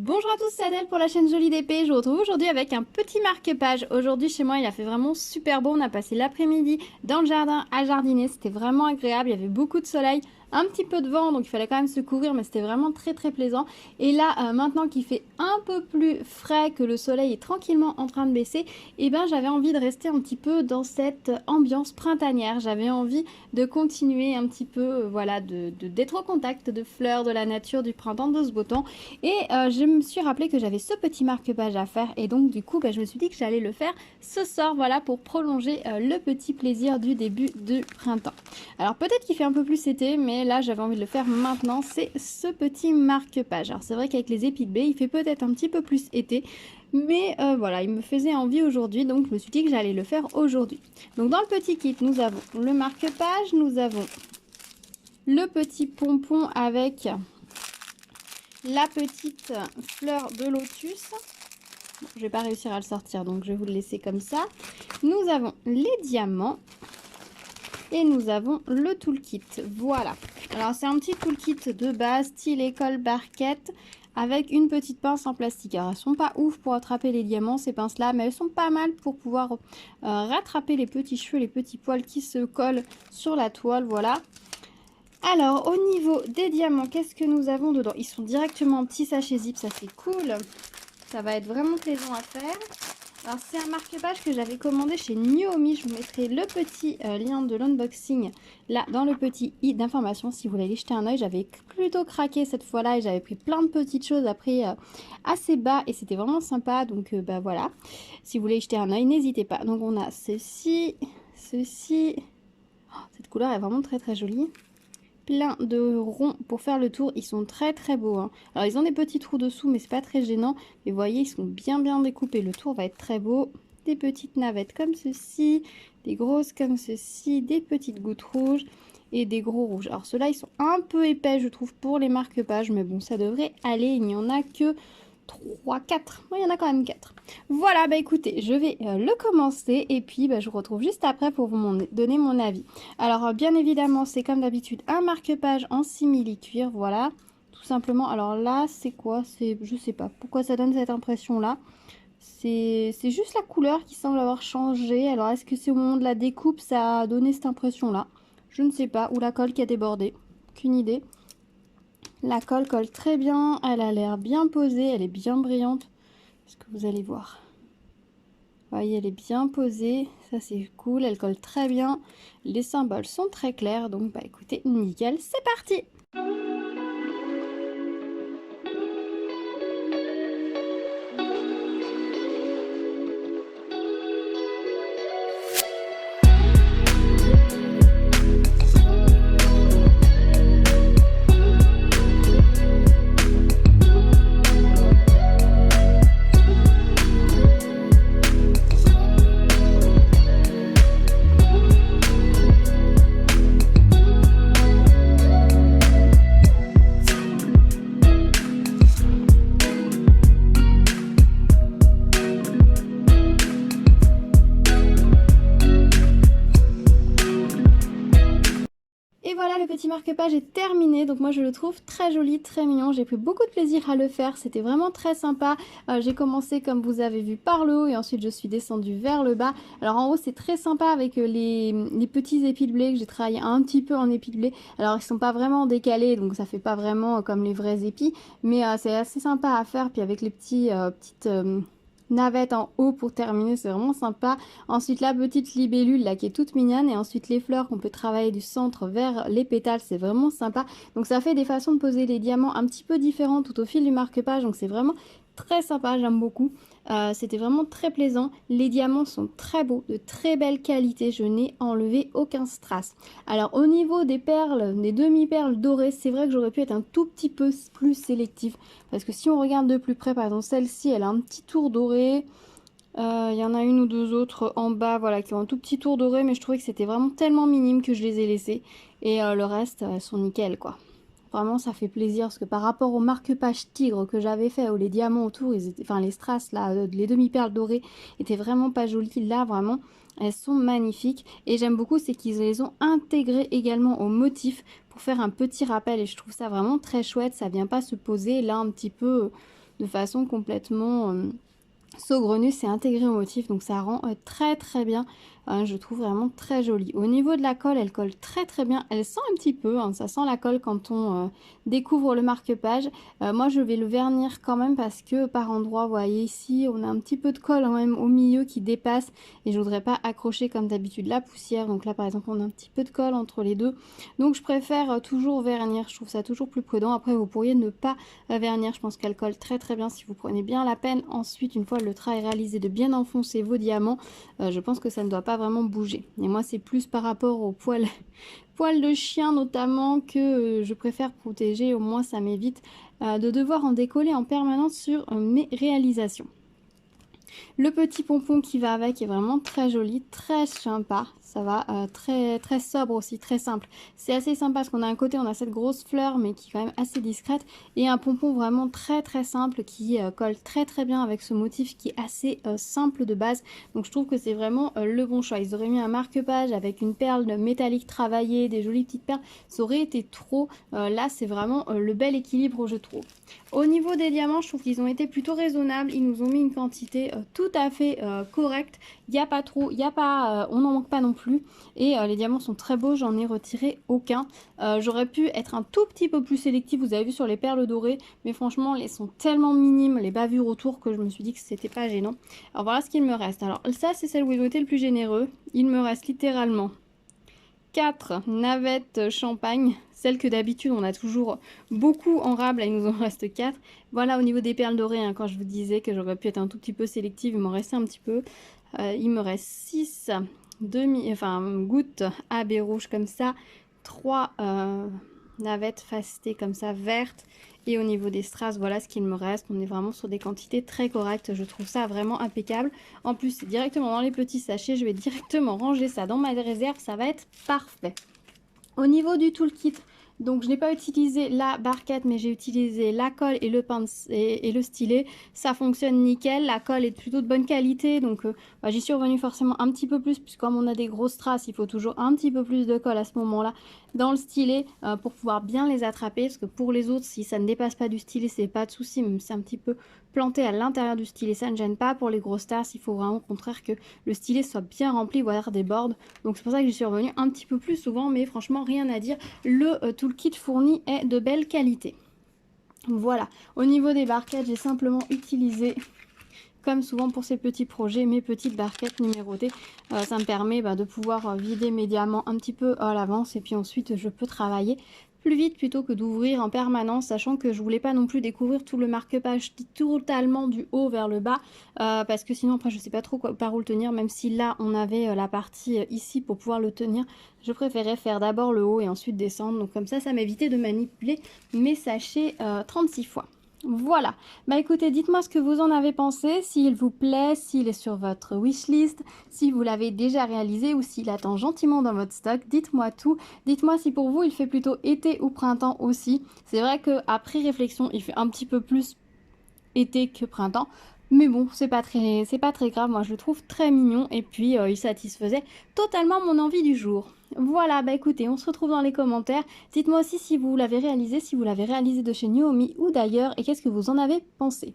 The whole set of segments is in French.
Bonjour à tous, c'est Adèle pour la chaîne Jolie d'épée. Je vous retrouve aujourd'hui avec un petit marque-page. Aujourd'hui chez moi il a fait vraiment super beau, on a passé l'après-midi dans le jardin à jardiner, c'était vraiment agréable, il y avait beaucoup de soleil, un petit peu de vent donc il fallait quand même se couvrir mais c'était vraiment très plaisant. Et là maintenant qu'il fait un peu plus frais, que le soleil est tranquillement en train de baisser, et ben j'avais envie de rester un petit peu dans cette ambiance printanière, j'avais envie de continuer un petit peu voilà, d'être au contact de fleurs, de la nature, du printemps, de ce beau temps. Et je me suis rappelé que j'avais ce petit marque-page à faire et donc du coup je me suis dit que j'allais le faire ce soir, voilà, pour prolonger le petit plaisir du début du printemps. Alors peut-être qu'il fait un peu plus été, mais là j'avais envie de le faire maintenant, c'est ce petit marque-page. Alors c'est vrai qu'avec les épis de baie il fait peut-être un petit peu plus été, mais voilà, il me faisait envie aujourd'hui, donc je me suis dit que j'allais le faire aujourd'hui. Donc dans le petit kit nous avons le marque-page, nous avons le petit pompon avec la petite fleur de lotus. Bon, je vais pas réussir à le sortir, donc je vais vous le laisser comme ça. Nous avons les diamants et nous avons le toolkit. Voilà. Alors c'est un petit toolkit de base, style école barquette, avec une petite pince en plastique. Alors elles sont pas ouf pour attraper les diamants, ces pinces là, mais elles sont pas mal pour pouvoir rattraper les petits cheveux, les petits poils qui se collent sur la toile. Voilà. Alors, au niveau des diamants, qu'est-ce que nous avons dedans? Ils sont directement en petits sachets zip, ça c'est cool. Ça va être vraiment plaisant à faire. Alors, c'est un marque-page que j'avais commandé chez Nuomi. Je vous mettrai le petit lien de l'unboxing là dans le petit i d'information si vous voulez aller jeter un oeil. J'avais plutôt craqué cette fois-là et j'avais pris plein de petites choses à prix assez bas et c'était vraiment sympa. Donc, bah voilà. Si vous voulez y jeter un oeil, n'hésitez pas. Donc, on a ceci, ceci. Oh, cette couleur est vraiment très jolie. Plein de ronds pour faire le tour, ils sont très beaux hein. Alors ils ont des petits trous dessous mais c'est pas très gênant, mais vous voyez ils sont bien découpés, le tour va être très beau. Des petites navettes comme ceci, des grosses comme ceci, des petites gouttes rouges et des gros rouges. Alors ceux-là ils sont un peu épais je trouve pour les marque-pages, mais bon ça devrait aller, il n'y en a que 3, 4, il y en a quand même 4. Voilà, bah écoutez, je vais le commencer et puis bah, je vous retrouve juste après pour vous donner mon avis. Alors bien évidemment, c'est comme d'habitude un marque-page en simili-cuir, voilà, tout simplement. Alors là, c'est quoi? Je sais pas pourquoi ça donne cette impression-là. C'est juste la couleur qui semble avoir changé. Alors est-ce que c'est au moment de la découpe ça a donné cette impression-là? Je ne sais pas. Ou la colle qui a débordé. Aucune idée. La colle colle très bien, elle a l'air bien posée, elle est bien brillante. Ce que vous allez voir. Vous voyez, elle est bien posée, ça c'est cool, elle colle très bien. Les symboles sont très clairs, donc bah écoutez, nickel, c'est parti! Et voilà, le petit marque-page est terminé, donc moi je le trouve très joli, très mignon. J'ai pris beaucoup de plaisir à le faire, c'était vraiment très sympa. J'ai commencé comme vous avez vu par le haut et ensuite je suis descendue vers le bas. Alors en haut c'est très sympa avec les petits épis de blé que j'ai travaillé un petit peu en épis de blé. Alors ils sont pas vraiment décalés, donc ça fait pas vraiment comme les vrais épis, mais c'est assez sympa à faire. Puis avec les petites navette en haut pour terminer, c'est vraiment sympa. Ensuite la petite libellule là qui est toute mignonne et ensuite les fleurs qu'on peut travailler du centre vers les pétales, c'est vraiment sympa. Donc ça fait des façons de poser les diamants un petit peu différentes tout au fil du marque-page, donc c'est vraiment très sympa, j'aime beaucoup. C'était vraiment très plaisant. Les diamants sont très beaux, de très belle qualité, je n'ai enlevé aucun strass. Alors au niveau des perles, des demi-perles dorées, c'est vrai que j'aurais pu être un tout petit peu plus sélectif, parce que si on regarde de plus près, par exemple celle-ci, elle a un petit tour doré. Il y en a une ou deux autres en bas, voilà, qui ont un tout petit tour doré, mais je trouvais que c'était vraiment tellement minime que je les ai laissées. Et le reste, elles sont nickel, quoi. Vraiment, ça fait plaisir parce que par rapport au marque-page tigre que j'avais fait, où les diamants autour, ils étaient, enfin les strass là, les demi-perles dorées étaient vraiment pas jolies. Là, vraiment, elles sont magnifiques. Et j'aime beaucoup, c'est qu'ils les ont intégrées également au motif pour faire un petit rappel. Et je trouve ça vraiment très chouette. Ça vient pas se poser là un petit peu de façon complètement saugrenue, c'est intégré au motif, donc ça rend très très bien. Je trouve vraiment très jolie. Au niveau de la colle, elle colle très très bien. Elle sent un petit peu, hein, ça sent la colle quand on découvre le marque-page. Moi je vais le vernir quand même parce que par endroit, vous voyez ici, on a un petit peu de colle quand même au milieu qui dépasse et je voudrais pas accrocher comme d'habitude la poussière. Donc là par exemple on a un petit peu de colle entre les deux. Donc je préfère toujours vernir, je trouve ça toujours plus prudent. Après vous pourriez ne pas vernir, je pense qu'elle colle très très bien si vous prenez bien la peine. Ensuite une fois le travail réalisé de bien enfoncer vos diamants, je pense que ça ne doit pas vraiment bouger. Et moi c'est plus par rapport aux poils de chien notamment que je préfère protéger, au moins ça m'évite de devoir en décoller en permanence sur mes réalisations. Le petit pompon qui va avec est vraiment très joli, très sympa. Ça va très très sobre aussi, très simple. C'est assez sympa parce qu'on a un côté, on a cette grosse fleur mais qui est quand même assez discrète. Et un pompon vraiment très très simple qui colle très très bien avec ce motif qui est assez simple de base. Donc je trouve que c'est vraiment le bon choix. Ils auraient mis un marque-page avec une perle métallique travaillée, des jolies petites perles. Ça aurait été trop. Là c'est vraiment le bel équilibre je trouve. Au niveau des diamants, je trouve qu'ils ont été plutôt raisonnables. Ils nous ont mis une quantité tout à fait correcte. Il n'y a pas trop, il y a pas, on n'en manque pas non plus. Et les diamants sont très beaux, j'en ai retiré aucun. J'aurais pu être un tout petit peu plus sélective, vous avez vu sur les perles dorées. Mais franchement, elles sont tellement minimes, les bavures autour, que je me suis dit que c'était pas gênant. Alors voilà ce qu'il me reste. Alors ça, c'est celle où ils ont été le plus généreux. Il me reste littéralement 4 navettes champagne, celles que d'habitude on a toujours beaucoup en rab, là il nous en reste 4. Voilà au niveau des perles dorées, hein, quand je vous disais que j'aurais pu être un tout petit peu sélective, il m'en restait un petit peu. Il me reste 6 gouttes à baies rouges comme ça, 3 navettes facetées comme ça vertes. Et au niveau des strass, voilà ce qu'il me reste. On est vraiment sur des quantités très correctes. Je trouve ça vraiment impeccable. En plus, c'est directement dans les petits sachets. Je vais directement ranger ça dans ma réserve. Ça va être parfait. Au niveau du toolkit, donc je n'ai pas utilisé la barquette, mais j'ai utilisé la colle et le stylet. Ça fonctionne nickel. La colle est plutôt de bonne qualité, donc j'y suis revenue forcément un petit peu plus, puisque comme on a des grosses traces, il faut toujours un petit peu plus de colle à ce moment-là dans le stylet pour pouvoir bien les attraper. Parce que pour les autres, si ça ne dépasse pas du stylet, c'est pas de souci, même si c'est un petit peu planté à l'intérieur du stylet, ça ne gêne pas. Pour les grosses tasses, il faut vraiment au contraire que le stylet soit bien rempli, voire déborde. Donc c'est pour ça que j'y suis revenue un petit peu plus souvent, mais franchement rien à dire. Le toolkit fourni est de belle qualité. Voilà, au niveau des barquettes, j'ai simplement utilisé, comme souvent pour ces petits projets, mes petites barquettes numérotées. Ça me permet de pouvoir vider mes diamants un petit peu à l'avance et puis ensuite je peux travailler plus vite plutôt que d'ouvrir en permanence, sachant que je voulais pas non plus découvrir tout le marque-page totalement du haut vers le bas, parce que sinon après je sais pas trop par où le tenir, même si là on avait la partie ici pour pouvoir le tenir. Je préférais faire d'abord le haut et ensuite descendre, donc comme ça m'évitait de manipuler mes sachets 36 fois. Voilà, écoutez, dites-moi ce que vous en avez pensé, s'il vous plaît, s'il est sur votre wishlist, si vous l'avez déjà réalisé ou s'il attend gentiment dans votre stock, dites-moi tout. Dites-moi si pour vous il fait plutôt été ou printemps aussi. C'est vrai qu'après réflexion, il fait un petit peu plus été que printemps. Mais bon, c'est pas très grave, moi je le trouve très mignon et puis il satisfaisait totalement mon envie du jour. Voilà, écoutez, on se retrouve dans les commentaires. Dites-moi aussi si vous l'avez réalisé, si vous l'avez réalisé de chez Nuomi ou d'ailleurs et qu'est-ce que vous en avez pensé.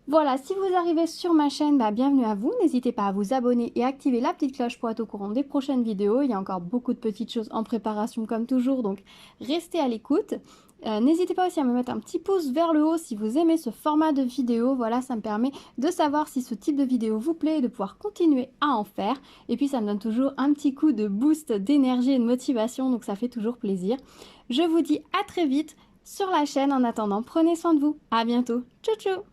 Voilà, si vous arrivez sur ma chaîne, bienvenue à vous. N'hésitez pas à vous abonner et activer la petite cloche pour être au courant des prochaines vidéos. Il y a encore beaucoup de petites choses en préparation comme toujours, donc restez à l'écoute. N'hésitez pas aussi à me mettre un petit pouce vers le haut si vous aimez ce format de vidéo. Voilà, ça me permet de savoir si ce type de vidéo vous plaît et de pouvoir continuer à en faire. Et puis ça me donne toujours un petit coup de boost d'énergie et de motivation, donc ça fait toujours plaisir. Je vous dis à très vite sur la chaîne. En attendant, prenez soin de vous. À bientôt. Ciao ciao.